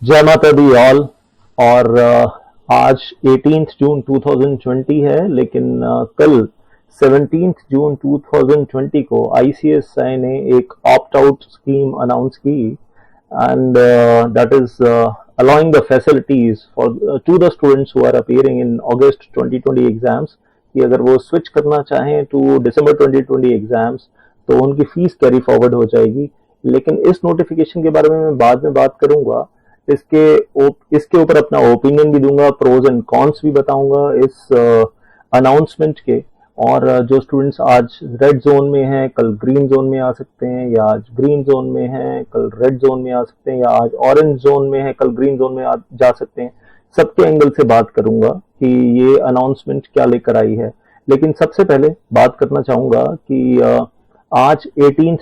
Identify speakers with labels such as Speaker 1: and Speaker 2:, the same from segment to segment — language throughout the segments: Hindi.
Speaker 1: जय माता दी ऑल। और आज 18 जून 2020 है, लेकिन कल 17 जून 2020 को आईसीएसआई ने एक ऑप्ट आउट स्कीम अनाउंस की, and that is allowing the facilities for to the students who are appearing in August 2020 exams कि अगर वो स्विच करना चाहें टू दिसंबर 2020 एग्जाम्स तो उनकी फीस कैरी फॉरवर्ड हो जाएगी। लेकिन इस नोटिफिकेशन के बारे में मैं बाद में बात करूंगा। इसके इसके ऊपर अपना ओपिनियन भी दूंगा, प्रोज एंड कॉन्स भी बताऊंगा इस अनाउंसमेंट के। और जो स्टूडेंट्स आज रेड जोन में हैं कल ग्रीन जोन में आ सकते हैं, या आज ग्रीन जोन में हैं कल रेड जोन में आ सकते हैं, या आज ऑरेंज जोन में है कल ग्रीन जोन में जा सकते हैं। सबके एंगल से बात करूंगा कि ये अनाउंसमेंट क्या लेकर आई है। लेकिन सबसे पहले बात करना चाहूंगा कि आज 18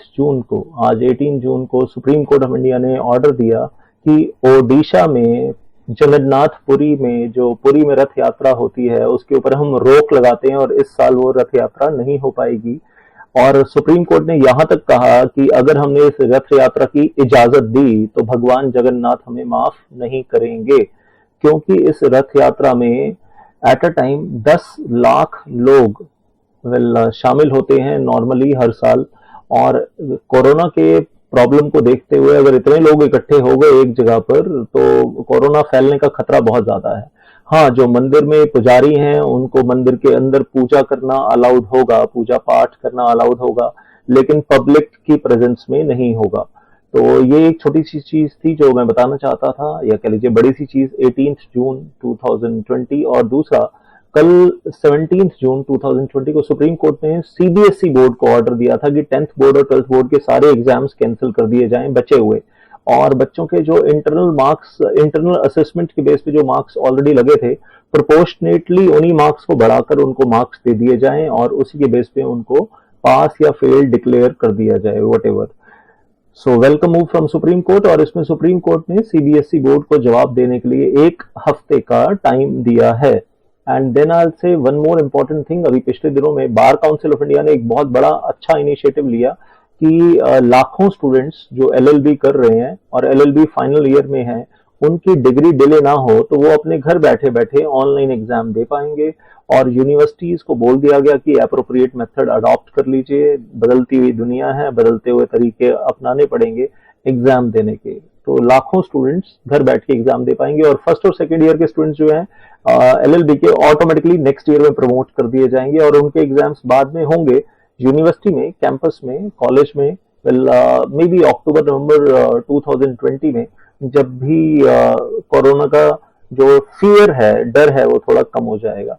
Speaker 1: जून को सुप्रीम कोर्ट ऑफ इंडिया ने ऑर्डर दिया कि ओडिशा में जगन्नाथपुरी में जो पुरी में रथ यात्रा होती है उसके ऊपर हम रोक लगाते हैं और इस साल वो रथ यात्रा नहीं हो पाएगी। और सुप्रीम कोर्ट ने यहां तक कहा कि अगर हमने इस रथ यात्रा की इजाजत दी तो भगवान जगन्नाथ हमें माफ नहीं करेंगे, क्योंकि इस रथ यात्रा में एट अ टाइम 10 लाख लोग शामिल होते हैं नॉर्मली हर साल। और कोरोना के प्रॉब्लम को देखते हुए अगर इतने लोग इकट्ठे हो गए एक जगह पर तो कोरोना फैलने का खतरा बहुत ज्यादा है। हाँ, जो मंदिर में पुजारी हैं उनको मंदिर के अंदर पूजा करना अलाउड होगा, पूजा पाठ करना अलाउड होगा, लेकिन पब्लिक की प्रेजेंस में नहीं होगा। तो ये एक छोटी सी चीज थी जो मैं बताना चाहता था, या कह लीजिए बड़ी सी चीज 18 जून 2020। और दूसरा, कल 17 जून 2020 को सुप्रीम कोर्ट ने सीबीएसई बोर्ड को ऑर्डर दिया था कि 10th बोर्ड और 12th बोर्ड के सारे एग्जाम्स कैंसिल कर दिए जाएं बचे हुए। और बच्चों के जो इंटरनल मार्क्स, इंटरनल असेसमेंट के बेस पे जो मार्क्स ऑलरेडी लगे थे, प्रोपोर्शनेटली उन्हीं मार्क्स को बढ़ाकर उनको मार्क्स दे दिए जाएं और उसी के बेस पे उनको पास या फेल डिक्लेयर कर दिया जाए, what ever. So welcome move from supreme court. और इसमें सुप्रीम कोर्ट ने सीबीएसई बोर्ड को जवाब देने के लिए 1 हफ्ते का टाइम दिया है। एंड देन आई से वन मोर इम्पोर्टेंट थिंग, अभी पिछले दिनों में बार काउंसिल ऑफ इंडिया ने एक बहुत बड़ा अच्छा इनिशिएटिव लिया कि लाखों स्टूडेंट्स जो एलएलबी कर रहे हैं और एलएलबी फाइनल ईयर में हैं, उनकी डिग्री डिले ना हो तो वो अपने घर बैठे बैठे ऑनलाइन एग्जाम दे पाएंगे। और यूनिवर्सिटीज को बोल दिया गया कि अप्रोप्रिएट मेथड अडॉप्ट कर लीजिए, बदलती हुई दुनिया है, बदलते हुए तरीके अपनाने पड़ेंगे एग्जाम देने के। तो लाखों स्टूडेंट्स घर बैठ के एग्जाम दे पाएंगे और फर्स्ट और सेकेंड ईयर के स्टूडेंट्स जो हैं एलएलबी के ऑटोमेटिकली नेक्स्ट ईयर में प्रमोट कर दिए जाएंगे और उनके एग्जाम्स बाद में होंगे यूनिवर्सिटी में, कैंपस में, कॉलेज में, मे बी अक्टूबर नवंबर 2020 में, जब भी कोरोना का जो फियर है, डर है, वो थोड़ा कम हो जाएगा।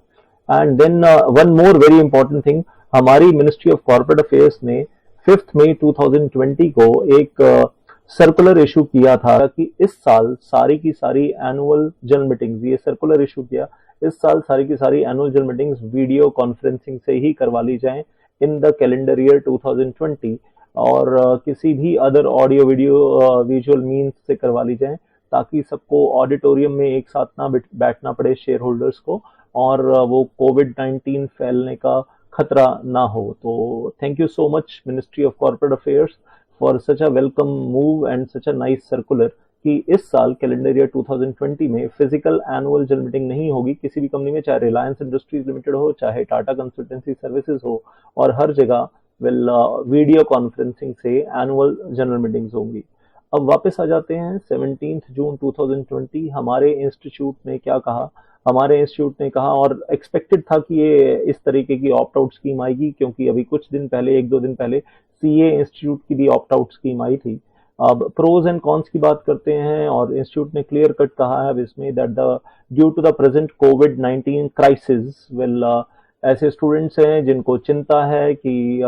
Speaker 1: And then one more very important thing, हमारी मिनिस्ट्री ऑफ कॉर्पोरेट अफेयर्स ने 5 मई 2020 को एक सर्कुलर इशू किया था कि इस साल सारी की सारी एनुअल जनरल मीटिंग्स, ये सर्कुलर इशू किया, इस साल सारी की सारी annual general meetings video conferencing से ही करवा ली जाएं इन द कैलेंडर ईयर 2020, और किसी भी other audio video visual means से करवा ली जाएं, ताकि सबको ऑडिटोरियम में एक साथ ना बैठना पड़े शेयर होल्डर्स को, और वो कोविड-19 फैलने का खतरा ना हो। तो thank you so much ministry of corporate affairs for such a welcome move and such a nice circular कि इस साल कैलेंडर ईयर 2020 में फिजिकल एनुअल जनरल मीटिंग नहीं होगी किसी भी कंपनी में, चाहे रिलायंस इंडस्ट्रीज लिमिटेड हो, चाहे टाटा कंसल्टेंसी सर्विसेज हो, और हर जगह वीडियो कॉन्फ्रेंसिंग से एनुअल जनरल मीटिंग्स होंगी। अब वापस आ जाते हैं 17 जून 2020, हमारे इंस्टीट्यूट ने क्या कहा। हमारे इंस्टीट्यूट ने कहा, और एक्सपेक्टेड था कि ये इस तरीके की ऑप्ट आउट स्कीम आएगी, क्योंकि अभी कुछ दिन पहले, 1-2 दिन पहले, सीए इंस्टीट्यूट की भी ऑप्ट आउट स्कीम आई थी। अब प्रोज एंड कॉन्स की बात करते हैं, और इंस्टीट्यूट ने क्लियर कट कहा है अब इसमें that the due to the present कोविड-19 क्राइसिस, ऐसे स्टूडेंट्स हैं जिनको चिंता है कि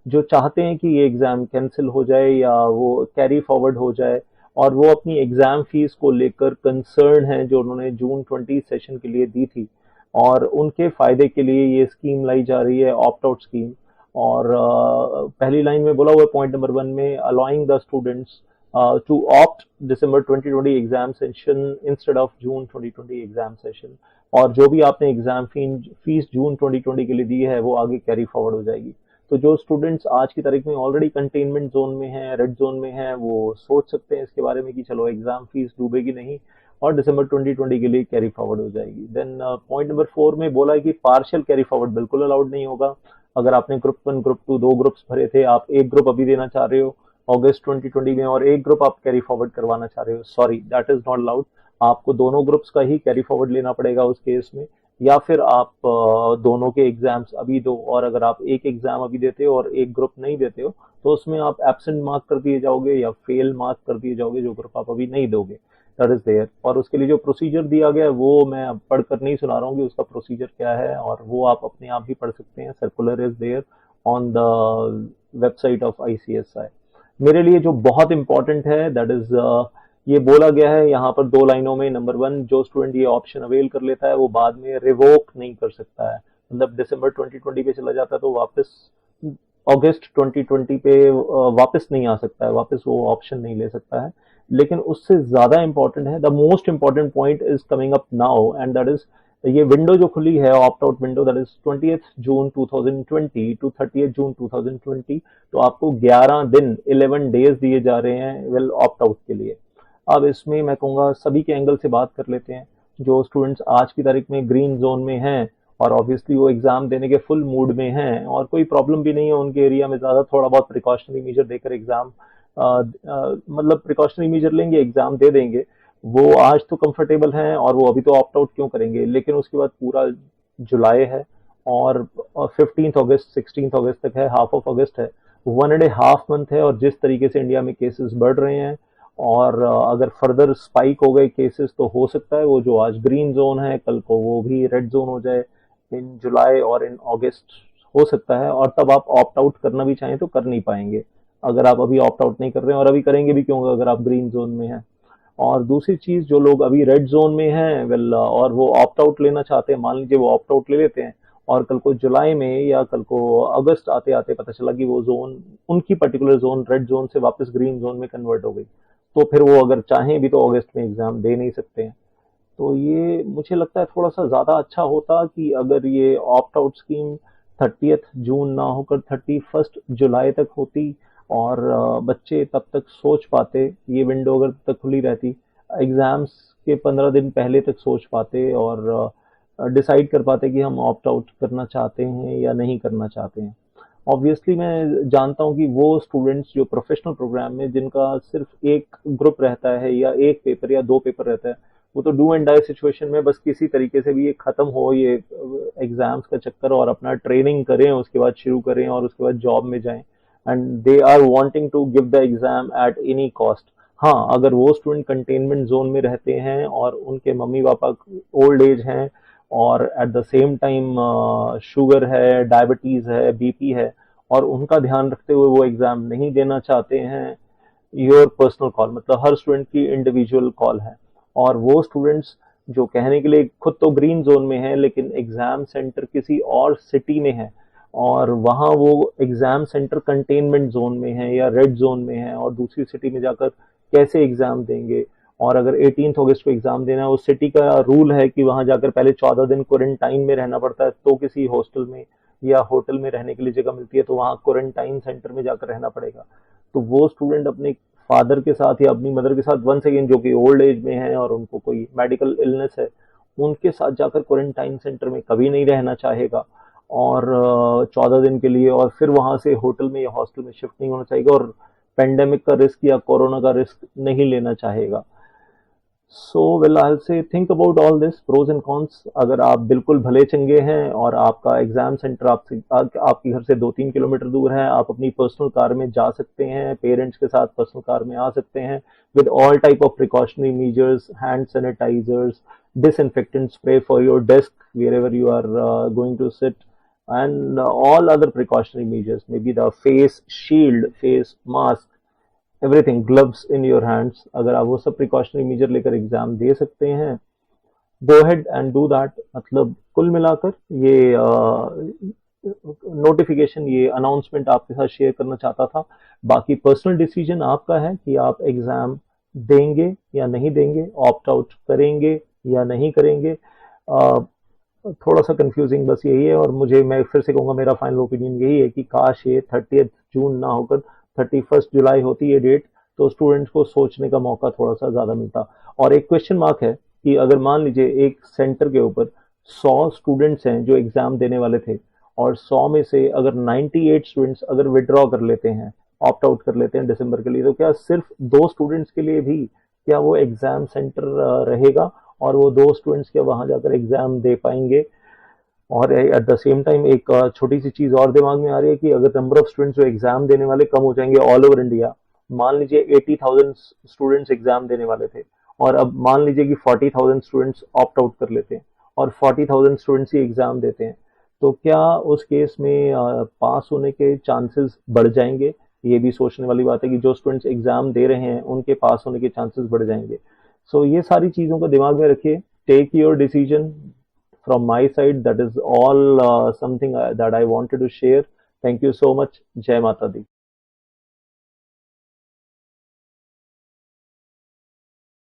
Speaker 1: जो चाहते हैं कि ये एग्जाम कैंसिल हो जाए या वो कैरी फॉरवर्ड हो जाए, और वो अपनी एग्जाम फीस को लेकर कंसर्न है जो उन्होंने जून 20 सेशन के लिए दी थी, और उनके फायदे के लिए ये स्कीम लाई जा रही है, ऑप्ट आउट स्कीम। और पहली लाइन में बोला हुआ पॉइंट नंबर 1 में, allowing the students to opt December 2020 exam session instead of June 2020 exam session. और जो भी आपने एग्जाम फीस जून 2020 के लिए दी है वो आगे कैरी फॉरवर्ड हो जाएगी। तो जो स्टूडेंट्स आज की तारीख में ऑलरेडी कंटेनमेंट जोन में हैं, रेड जोन में हैं, वो सोच सकते हैं इसके बारे में कि चलो एग्जाम फीस डूबेगी नहीं और दिसंबर 2020 के लिए कैरी फॉरवर्ड हो जाएगी। देन पॉइंट नंबर 4 में बोला है कि पार्शियल कैरी फॉरवर्ड बिल्कुल अलाउड नहीं होगा। अगर आपने ग्रुप 1 ग्रुप 2 दो ग्रुप्स भरे थे, आप एक ग्रुप अभी देना चाह रहे हो अगस्त 2020 में और एक ग्रुप आप कैरी फॉरवर्ड करवाना चाह रहे हो, sorry that is not allowed. आपको दोनों ग्रुप्स का ही कैरी फॉरवर्ड लेना पड़ेगा उस केस में, या फिर आप दोनों के एग्जाम्स अभी दो, और अगर आप एक एग्जाम अभी देते हो और एक ग्रुप नहीं देते हो तो उसमें आप एब्सेंट मार्क कर दिए जाओगे या फेल मार्क कर दिए जाओगे, जो ग्रुप आप अभी नहीं दोगे, दैट इज देयर। और उसके लिए जो प्रोसीजर दिया गया है वो मैं अब पढ़कर नहीं सुना रहा हूँ कि उसका प्रोसीजर क्या है, और वो आप अपने आप भी पढ़ सकते हैं। Circular is there on the website of ICSI। मेरे लिए जो बहुत इंपॉर्टेंट है दैट इज ये बोला गया है यहाँ पर 2 लाइनों में। नंबर 1, जो स्टूडेंट ये ऑप्शन अवेल कर लेता है वो बाद में रिवोक नहीं कर सकता है। मतलब दिसंबर 2020 पे चला जाता है तो वापस अगस्त 2020 पे वापस नहीं आ सकता है, वापस वो ऑप्शन नहीं ले सकता है। लेकिन उससे ज्यादा इंपॉर्टेंट है, the most important point is coming up now, and that is ये विंडो जो खुली है opt out window, that is 20th June 2020 to 30th June 2020। तो आपको 11 दिन 11 डेज दिए जा रहे हैं वेल ऑप्ट आउट के लिए। अब इसमें मैं कहूँगा सभी के एंगल से बात कर लेते हैं। जो स्टूडेंट्स आज की तारीख में ग्रीन जोन में हैं और ऑब्वियसली वो एग्जाम देने के फुल मूड में हैं और कोई प्रॉब्लम भी नहीं है उनके एरिया में, ज़्यादा थोड़ा बहुत प्रिकॉशनरी मेजर देकर एग्जाम मतलब प्रिकॉशनरी मेजर लेंगे, एग्जाम दे देंगे, वो आज तो कंफर्टेबल हैं और वो अभी तो ऑप्ट आउट क्यों करेंगे। लेकिन उसके बाद पूरा जुलाई है और 15 अगस्त 16 अगस्त तक है, हाफ ऑफ अगस्त है, 1.5 मंथ है। और जिस तरीके से इंडिया में केसेस बढ़ रहे हैं और अगर फर्दर स्पाइक हो गए केसेस तो हो सकता है वो जो आज ग्रीन जोन है कल को वो भी रेड जोन हो जाए इन जुलाई और इन अगस्त, हो सकता है। और तब आप ऑप्ट आउट करना भी चाहें तो कर नहीं पाएंगे अगर आप अभी ऑप्ट आउट नहीं कर रहे हैं, और अभी करेंगे भी क्यों अगर आप ग्रीन जोन में हैं। और दूसरी चीज, जो लोग अभी रेड जोन में हैं वेल और वो ऑप्ट आउट लेना चाहते हैं, मान लीजिए वो ऑप्ट आउट ले लेते हैं और कल को जुलाई में या कल को अगस्त आते आते पता चला कि वो जोन, उनकी पर्टिकुलर जोन रेड जोन से वापस ग्रीन जोन में कन्वर्ट हो गई, तो फिर वो अगर चाहें भी तो अगस्त में एग्जाम दे नहीं सकते हैं। तो ये मुझे लगता है थोड़ा सा ज़्यादा अच्छा होता कि अगर ये ऑप्ट आउट स्कीम 30th जून ना होकर 31st जुलाई तक होती और बच्चे तब तक सोच पाते, ये विंडो अगर तब तक खुली रहती, एग्ज़ाम्स के 15 दिन पहले तक सोच पाते और डिसाइड कर पाते कि हम ऑप्ट आउट करना चाहते हैं या नहीं करना चाहते हैं। ऑब्वियसली मैं जानता हूँ कि वो स्टूडेंट्स जो प्रोफेशनल प्रोग्राम में जिनका सिर्फ एक ग्रुप रहता है या एक पेपर या दो पेपर रहता है, वो तो डू एंड डाई सिचुएशन में बस किसी तरीके से भी ये खत्म हो ये एग्जाम्स का चक्कर और अपना ट्रेनिंग करें, उसके बाद शुरू करें और उसके बाद जॉब में जाएं, and they are wanting to give the exam at any cost. हाँ, अगर वो स्टूडेंट कंटेनमेंट जोन में रहते हैं और उनके मम्मी पापा ओल्ड एज हैं और at the same time sugar है, डायबिटीज है, बीपी है, और उनका ध्यान रखते हुए वो एग्जाम नहीं देना चाहते हैं, योर पर्सनल कॉल, मतलब हर स्टूडेंट की इंडिविजुअल कॉल है। और वो स्टूडेंट्स जो कहने के लिए खुद तो ग्रीन जोन में है लेकिन एग्जाम सेंटर किसी और सिटी में है और वहाँ वो एग्जाम सेंटर कंटेनमेंट जोन में है या रेड जोन में है और दूसरी सिटी में जाकर कैसे एग्जाम देंगे। और अगर 18 अगस्त को एग्जाम देना है, उस सिटी का रूल है कि वहां जाकर पहले 14 दिन क्वारंटाइन में रहना पड़ता है, तो किसी हॉस्टल में या होटल में रहने के लिए जगह मिलती है तो वहां क्वारंटाइन सेंटर में जाकर रहना पड़ेगा। तो वो स्टूडेंट अपने फादर के साथ या अपनी मदर के साथ वंस अगेन जो कि ओल्ड एज में है और उनको कोई मेडिकल इलनेस है, उनके साथ जाकर क्वारंटाइन सेंटर में कभी नहीं रहना चाहेगा और 14 दिन के लिए, और फिर वहां से होटल में या हॉस्टल में शिफ्ट नहीं होना चाहेगा और पेंडेमिक का रिस्क या कोरोना का रिस्क नहीं लेना चाहेगा। सो well I say think about all this pros and cons. अगर आप बिल्कुल भले चंगे हैं और आपका एग्जाम सेंटर आपसे आपके घर से 2-3 किलोमीटर दूर है, आप अपनी पर्सनल कार में जा सकते हैं, पेरेंट्स के साथ पर्सनल कार में आ सकते हैं with all type of precautionary measures, hand sanitisers, disinfectant spray for your desk wherever you are going to sit, and all other precautionary measures, maybe the face shield, face mask, everything, gloves in your hands. अगर आप वो सब प्रिकॉशनरी मेजर लेकर एग्जाम दे सकते हैं, गो हेड एंड डू दैट। मतलब कुल मिलाकर ये नोटिफिकेशन, ये अनाउंसमेंट आपके साथ शेयर करना चाहता था। बाकी पर्सनल डिसीजन आपका है कि आप एग्जाम देंगे या नहीं देंगे, ऑप्ट आउट करेंगे या नहीं करेंगे। थोड़ा सा कंफ्यूजिंग बस यही है, और मुझे, मैं फिर से कहूँगा, मेरा फाइनल ओपिनियन यही है कि काश ये 30 जून ना होकर 31 जुलाई होती ये डेट, तो स्टूडेंट्स को सोचने का मौका थोड़ा सा ज़्यादा मिलता। और एक क्वेश्चन मार्क है कि अगर मान लीजिए एक सेंटर के ऊपर 100 स्टूडेंट्स हैं जो एग्ज़ाम देने वाले थे, और 100 में से अगर 98 स्टूडेंट्स अगर विड्रॉ कर लेते हैं, ऑप्ट आउट कर लेते हैं दिसंबर के लिए, तो क्या सिर्फ 2 स्टूडेंट्स के लिए भी क्या वो एग्ज़ाम सेंटर रहेगा, और वो 2 स्टूडेंट्स क्या वहाँ जाकर एग्ज़ाम दे पाएंगे? और एट द सेम टाइम एक छोटी सी चीज़ और दिमाग में आ रही है कि अगर नंबर ऑफ स्टूडेंट्स जो एग्ज़ाम देने वाले कम हो जाएंगे ऑल ओवर इंडिया, मान लीजिए 80,000 स्टूडेंट्स एग्ज़ाम देने वाले थे, और अब मान लीजिए कि 40,000 स्टूडेंट्स ऑप्ट आउट कर लेते हैं, और 40,000 स्टूडेंट्स ही एग्ज़ाम देते हैं, तो क्या उस केस में पास होने के चांसेस बढ़ जाएंगे? ये भी सोचने वाली बात है कि जो स्टूडेंट्स एग्ज़ाम दे रहे हैं उनके पास होने के चांसेस बढ़ जाएंगे। सो ये सारी चीज़ों को दिमाग में रखिए, take your decision. From my side, that is all something that I wanted to share. Thank you so much. Jai Mata Di.